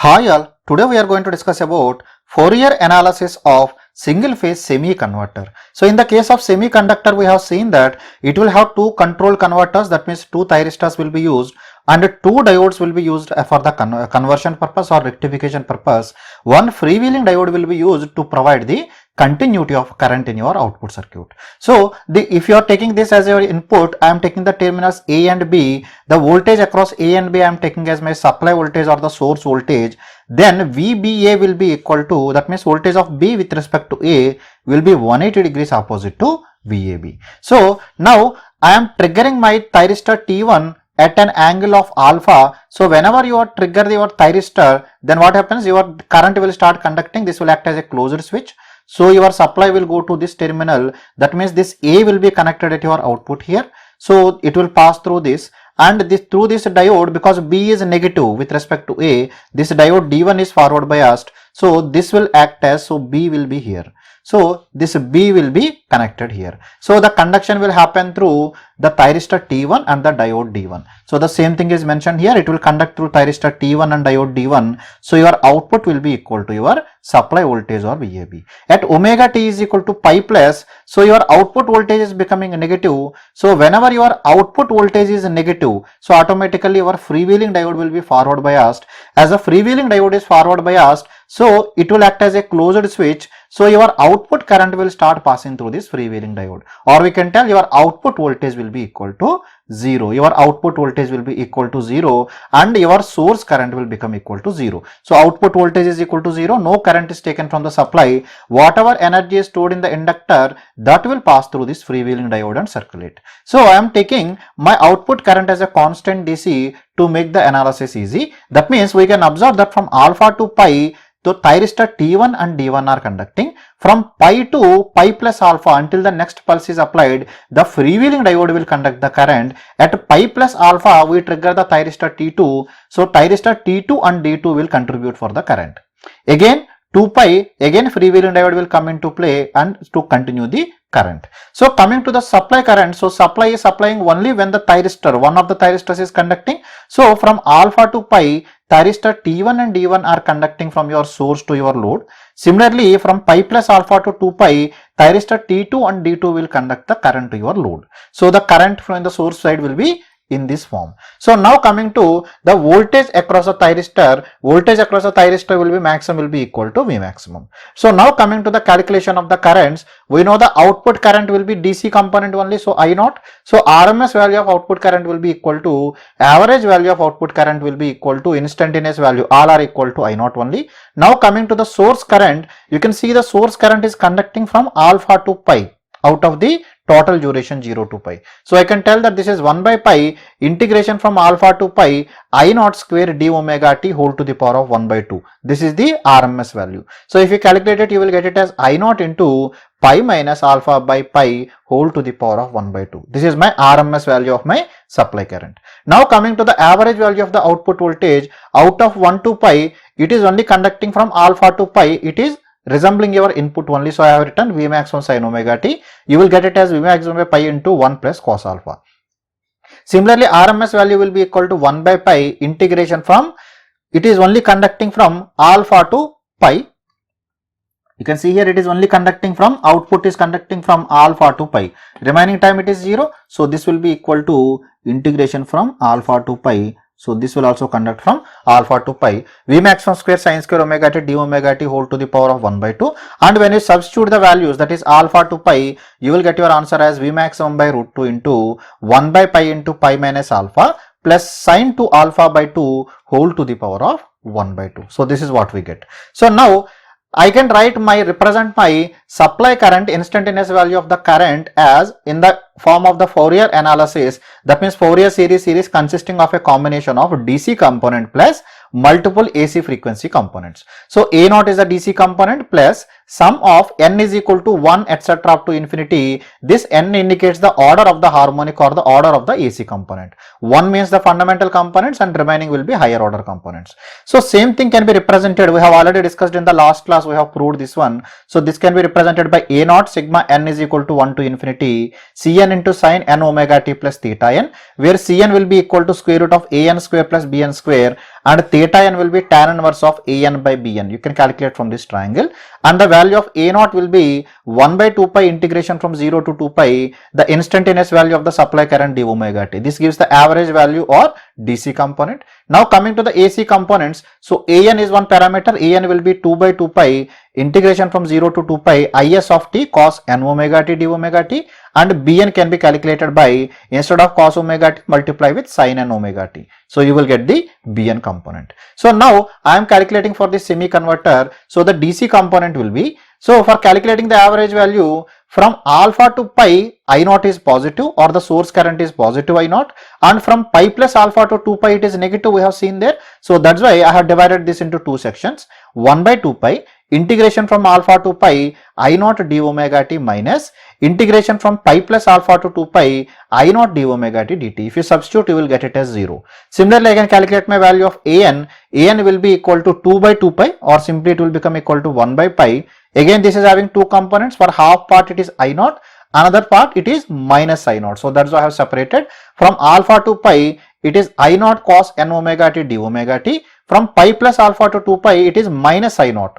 Hi all, today we are going to discuss about Fourier analysis of single phase semi converter. So in the case of semiconductor, we have seen that it will have two control converters, that means two thyristors will be used and two diodes will be used for the conversion purpose or rectification purpose. One freewheeling diode will be used to provide the continuity of current in your output circuit. So if you are taking this as your input, I am taking the terminals A and B. The voltage across A and B I am taking as my supply voltage or the source voltage. Then VBA will be equal to, that means voltage of B with respect to A will be 180 degrees opposite to VAB. So now I am triggering my thyristor T1 at an angle of alpha. So whenever you trigger your thyristor, then what happens? Your current will start conducting. This will act as a closed switch. So your supply will go to this terminal. That means this A will be connected at your output here. So it will pass through this, and through this diode, because B is negative with respect to A, this diode D1 is forward biased. So this will act as, so B will be here. So this B will be connected here. So the conduction will happen through the thyristor T1 and the diode D1. So the same thing is mentioned here. It will conduct through thyristor T1 and diode D1. So your output will be equal to your supply voltage or VAB. At omega t is equal to pi plus, so your output voltage is becoming negative. So whenever your output voltage is negative, so automatically your freewheeling diode will be forward biased. As a freewheeling diode is forward biased, so it will act as a closed switch. So your output current will start passing through this freewheeling diode, or we can tell your output voltage will be equal to 0. Your output voltage will be equal to 0 and your source current will become equal to 0. So output voltage is equal to 0. No current is taken from the supply. Whatever energy is stored in the inductor, that will pass through this freewheeling diode and circulate. So I am taking my output current as a constant DC to make the analysis easy. That means we can observe that from alpha to pi, the thyristor T1 and D1 are conducting. From pi to pi plus alpha until the next pulse is applied, the freewheeling diode will conduct the current. At pi plus alpha, we trigger the thyristor T2. So thyristor T2 and D2 will contribute for the current. Again 2 pi, again freewheeling diode will come into play and to continue the current. So coming to the supply current, so supply is supplying only when the thyristor, one of the thyristors is conducting. So from alpha to pi, thyristor T1 and D1 are conducting from your source to your load. Similarly, from pi plus alpha to 2 pi, thyristor T2 and D2 will conduct the current to your load. So the current from the source side will be in this form. So now coming to the voltage across a thyristor, voltage across a thyristor will be maximum will be equal to V maximum. So now coming to the calculation of the currents, we know the output current will be DC component only, so I naught. So RMS value of output current will be equal to average value of output current will be equal to instantaneous value, all are equal to I naught only. Now coming to the source current, you can see the source current is conducting from alpha to pi out of the total duration 0 to pi. So I can tell that this is 1 by pi integration from alpha to pi I naught square d omega t whole to the power of 1 by 2. This is the RMS value. So if you calculate it, you will get it as I naught into pi minus alpha by pi whole to the power of 1 by 2. This is my RMS value of my supply current. Now coming to the average value of the output voltage, out of 1 to pi, it is only conducting from alpha to pi, it is resembling your input only. So I have written V maximum sin omega t. You will get it as V maximum by pi into 1 plus cos alpha. Similarly, RMS value will be equal to 1 by pi integration from, it is only conducting from alpha to pi. You can see here it is only conducting from, output is conducting from alpha to pi. Remaining time it is 0. So this will be equal to integration from alpha to pi. So this will also conduct from alpha to pi. V maximum square sin square omega t d omega t whole to the power of 1 by 2. And when you substitute the values, that is alpha to pi, you will get your answer as V maximum by root 2 into 1 by pi into pi minus alpha plus sin 2 alpha by 2 whole to the power of 1 by 2. So this is what we get. So now I can represent my supply current, instantaneous value of the current, as in the form of the Fourier analysis. That means Fourier series consisting of a combination of DC component plus multiple AC frequency components. So A naught is a DC component plus sum of n is equal to 1 etc. up to infinity. This n indicates the order of the harmonic or the order of the AC component. 1 means the fundamental components and remaining will be higher order components. So same thing can be represented, we have already discussed in the last class, we have proved this one. So this can be represented by A naught sigma n is equal to 1 to infinity Cn into sin n omega t plus theta n, where Cn will be equal to square root of an square plus bn square and theta n will be tan inverse of an by bn. You can calculate from this triangle, and the value of a naught will be 1 by 2 pi integration from 0 to 2 pi, the instantaneous value of the supply current d omega t. This gives the average value or DC component. Now coming to the AC components, so an is one parameter, an will be 2 by 2 pi integration from 0 to 2 pi is of t cos n omega t d omega t, and bn can be calculated by, instead of cos omega t, multiply with sin n omega t. So you will get the bn component. So now I am calculating for the semi converter. So the DC component will be, so for calculating the average value from alpha to pi, I naught is positive or the source current is positive I naught, and from pi plus alpha to 2 pi it is negative, we have seen there. So that's why I have divided this into two sections. 1 by 2 pi integration from alpha to pi I naught d omega t minus integration from pi plus alpha to 2 pi I naught d omega t dt. If you substitute, you will get it as 0. Similarly, I can calculate my value of an. An will be equal to 2 by 2 pi, or simply it will become equal to 1 by pi. Again, this is having two components. For half part it is I naught, another part it is minus I naught. So that's why I have separated. From alpha to pi it is I naught cos n omega t d omega t. From pi plus alpha to 2 pi it is minus I naught.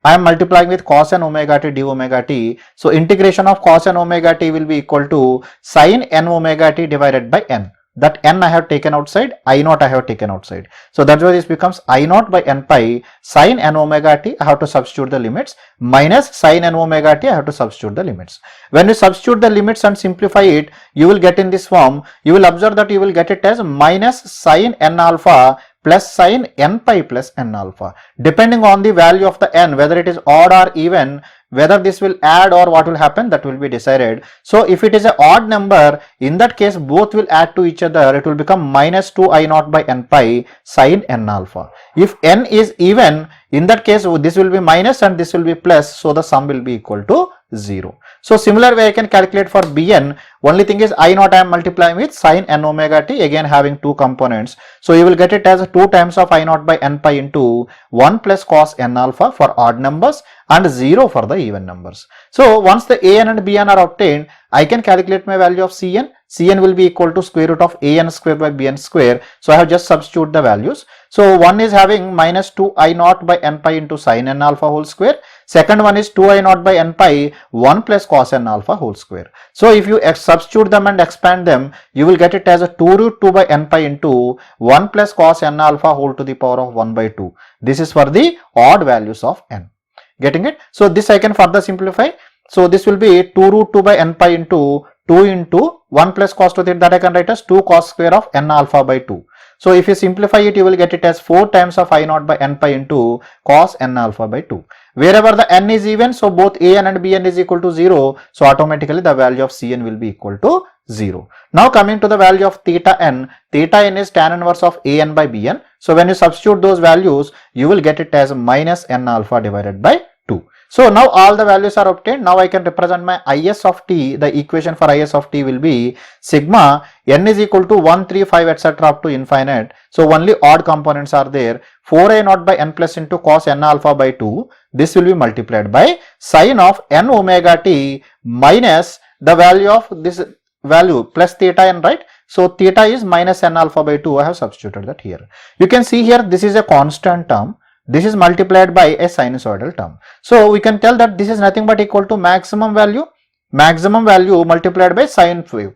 I am multiplying with cos n omega t d omega t. So integration of cos n omega t will be equal to sin n omega t divided by n. That n I have taken outside, I naught I have taken outside. So that's why this becomes I naught by n pi sin n omega t, I have to substitute the limits, minus sin n omega t, I have to substitute the limits. When you substitute the limits and simplify it, you will get in this form. You will observe that you will get it as minus sin n alpha plus sin n pi plus n alpha. Depending on the value of the n, whether it is odd or even, whether this will add or what will happen, that will be decided. So if it is an odd number, in that case both will add to each other. It will become minus 2 I naught by n pi sin n alpha. If n is even, in that case this will be minus and this will be plus, so the sum will be equal to 0. So similar way I can calculate for bn. Only thing is I naught I am multiplying with sin n omega t, again having two components. So you will get it as 2 times of I naught by n pi into 1 plus cos n alpha for odd numbers and 0 for the even numbers. So once the an and bn are obtained, I can calculate my value of cn. Cn will be equal to square root of an square by bn square. So I have just substitute the values. So one is having minus 2 I naught by n pi into sin n alpha whole square. Second one is 2 I naught by n pi 1 plus cos n alpha whole square. So if you substitute them and expand them, you will get it as a 2 root 2 by n pi into 1 plus cos n alpha whole to the power of 1 by 2. This is for the odd values of n. Getting it? So this I can further simplify. So this will be 2 root 2 by n pi into 2 into 1 plus cos to theta, that I can write as 2 cos square of n alpha by 2. So if you simplify it, you will get it as 4 times of I naught by n pi into cos n alpha by 2. Wherever the n is even, so both an and bn is equal to 0. So automatically the value of cn will be equal to 0. Now coming to the value of theta n is tan inverse of an by bn. So when you substitute those values, you will get it as minus n alpha divided by 2. So now all the values are obtained. Now I can represent my is of t. The equation for is of t will be sigma n is equal to 1, 3, 5 etc. up to infinite. So only odd components are there. 4a naught by n plus into cos n alpha by 2. This will be multiplied by sin of n omega t minus the value of this value plus theta n, right? So theta is minus n alpha by 2. I have substituted that here. You can see here this is a constant term. This is multiplied by a sinusoidal term. So we can tell that this is nothing but equal to maximum value multiplied by sine wave.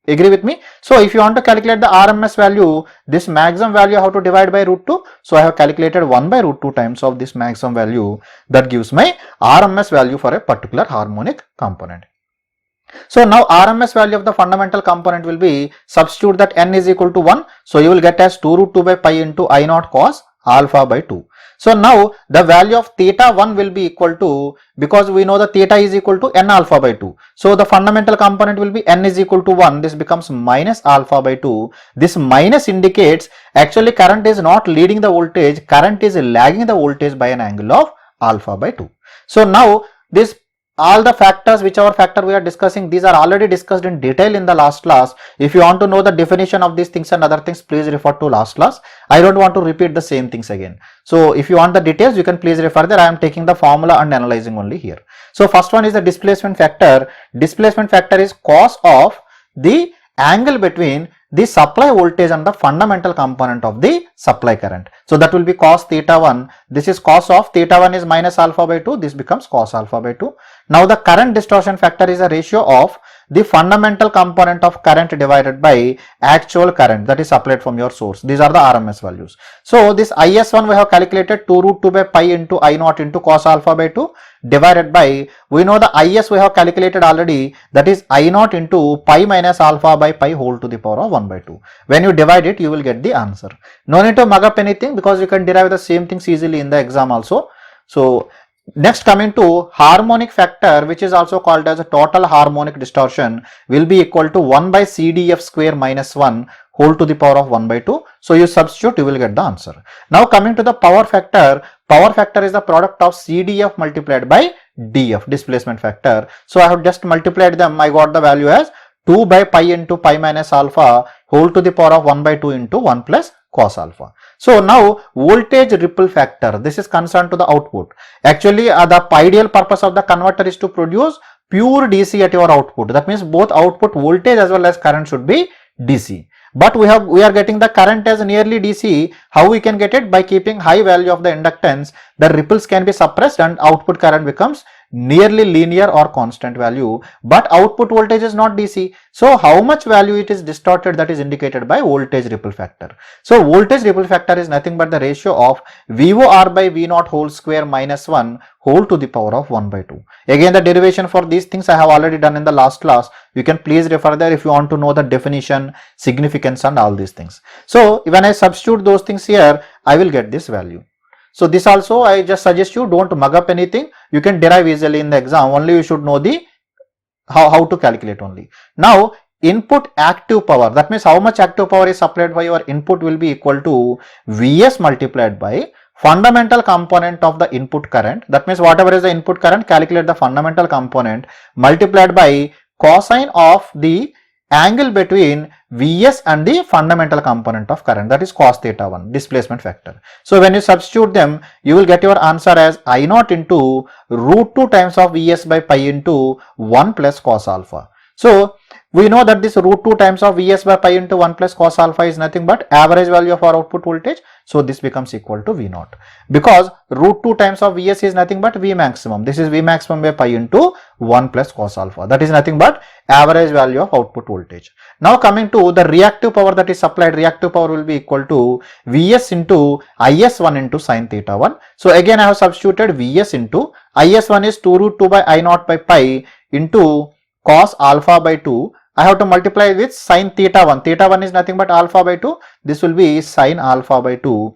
Agree with me? So if you want to calculate the RMS value, this maximum value I have to divide by root 2. So I have calculated 1 by root 2 times of this maximum value. That gives my RMS value for a particular harmonic component. So now RMS value of the fundamental component will be, substitute that n is equal to 1. So you will get as 2 root 2 by pi into I naught cos alpha by 2. So now the value of theta 1 will be equal to, because we know the theta is equal to n alpha by 2. So the fundamental component will be n is equal to 1. This becomes minus alpha by 2. This minus indicates actually current is not leading the voltage, current is lagging the voltage by an angle of alpha by 2. So now this all the factors, whichever factor we are discussing, these are already discussed in detail in the last class. If you want to know the definition of these things and other things, please refer to last class. I don't want to repeat the same things again. So if you want the details, you can please refer there. I am taking the formula and analyzing only here. So first one is the displacement factor. Displacement factor is cos of the angle between the supply voltage and the fundamental component of the supply current. So that will be cos theta 1. This is cos of theta 1 is minus alpha by 2. This becomes cos alpha by 2. Now the current distortion factor is a ratio of the fundamental component of current divided by actual current that is supplied from your source. These are the RMS values. So this IS1 we have calculated 2 root 2 by pi into I naught into cos alpha by 2 divided by, we know the IS we have calculated already, that is I naught into pi minus alpha by pi whole to the power of 1 by 2. When you divide it, you will get the answer. No need to mug up anything because you can derive the same things easily in the exam also. So next, coming to harmonic factor, which is also called as a total harmonic distortion, will be equal to 1 by CDF square minus 1 whole to the power of 1 by 2. So you substitute, you will get the answer. Now coming to the power factor is the product of CDF multiplied by DF, displacement factor. So I have just multiplied them, I got the value as 2 by pi into pi minus alpha whole to the power of 1 by 2 into 1 plus cos alpha. So now voltage ripple factor, this is concerned to the output. Actually the ideal purpose of the converter is to produce pure DC at your output. That means both output voltage as well as current should be DC. But we are getting the current as nearly DC. How we can get it? By keeping high value of the inductance, the ripples can be suppressed and output current becomes nearly linear or constant value, but output voltage is not DC. So how much value it is distorted, that is indicated by voltage ripple factor. So voltage ripple factor is nothing but the ratio of VOR by V naught whole square minus 1 whole to the power of 1 by 2. Again, the derivation for these things I have already done in the last class. You can please refer there if you want to know the definition, significance and all these things. So when I substitute those things here, I will get this value. So this also I just suggest you don't mug up anything. You can derive easily in the exam. Only you should know the how to calculate only. Now input active power, that means how much active power is supplied by your input will be equal to Vs multiplied by fundamental component of the input current. That means whatever is the input current, calculate the fundamental component multiplied by cosine of the angle between Vs and the fundamental component of current, that is cos theta 1, displacement factor. So when you substitute them, you will get your answer as I naught into root 2 times of Vs by pi into 1 plus cos alpha. So we know that this root 2 times of Vs by pi into 1 plus cos alpha is nothing but average value of our output voltage. So this becomes equal to V naught, because root 2 times of Vs is nothing but V maximum. This is V maximum by pi into 1 plus cos alpha. That is nothing but average value of output voltage. Now coming to the reactive power that is supplied, reactive power will be equal to Vs into Is1 into sin theta 1. So again I have substituted Vs into Is1 is 2 root 2 by I naught by pi into cos alpha by 2. I have to multiply with sin theta 1. Theta 1 is nothing but alpha by 2. This will be sin alpha by 2.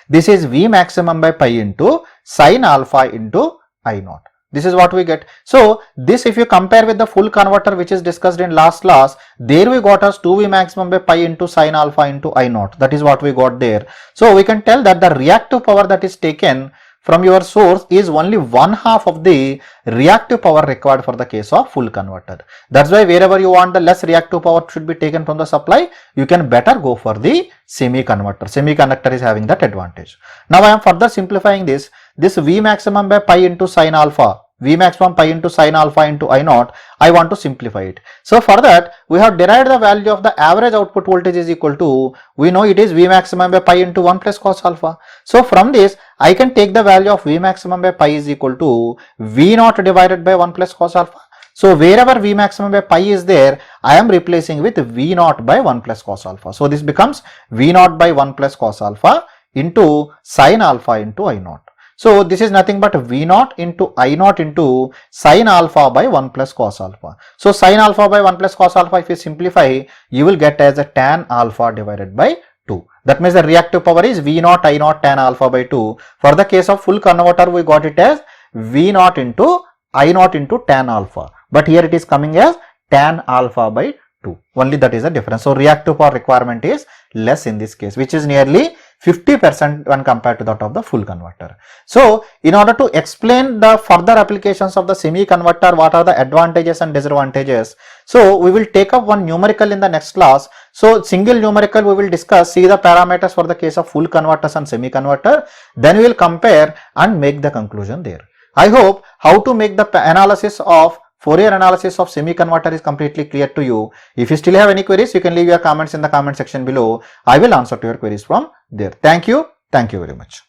This is V maximum by pi into sin alpha into I naught. This is what we get. So this, if you compare with the full converter which is discussed in last class, there we got as 2V maximum by pi into sin alpha into I naught. That is what we got there. So we can tell that the reactive power that is taken from your source is only 1/2 of the reactive power required for the case of full converter. That's why wherever you want the less reactive power should be taken from the supply, you can better go for the semi-converter. Semi-conductor is having that advantage. Now I am further simplifying this. This V maximum by pi into sin alpha, V maximum pi into sin alpha into I naught, I want to simplify it. So for that, we have derived the value of the average output voltage is equal to, we know it is V maximum by pi into 1 plus cos alpha. So from this, I can take the value of V maximum by pi is equal to V naught divided by 1 plus cos alpha. So wherever V maximum by pi is there, I am replacing with V naught by 1 plus cos alpha. So this becomes V naught by 1 plus cos alpha into sin alpha into I naught. So this is nothing but V naught into I naught into sin alpha by 1 plus cos alpha. So sin alpha by 1 plus cos alpha, if you simplify, you will get as a tan alpha divided by 2. That means the reactive power is V naught I naught tan alpha by 2. For the case of full converter, we got it as V naught into I naught into tan alpha. But here it is coming as tan alpha by 2. Only that is the difference. So reactive power requirement is less in this case, which is nearly 50% when compared to that of the full converter. So in order to explain the further applications of the semi-converter, what are the advantages and disadvantages, so we will take up one numerical in the next class. So single numerical we will discuss, see the parameters for the case of full converters and semi-converter, then we will compare and make the conclusion there. I hope how to make the analysis of Fourier analysis of semi-converter is completely clear to you. If you still have any queries, you can leave your comments in the comment section below. I will answer to your queries from there. Thank you very much.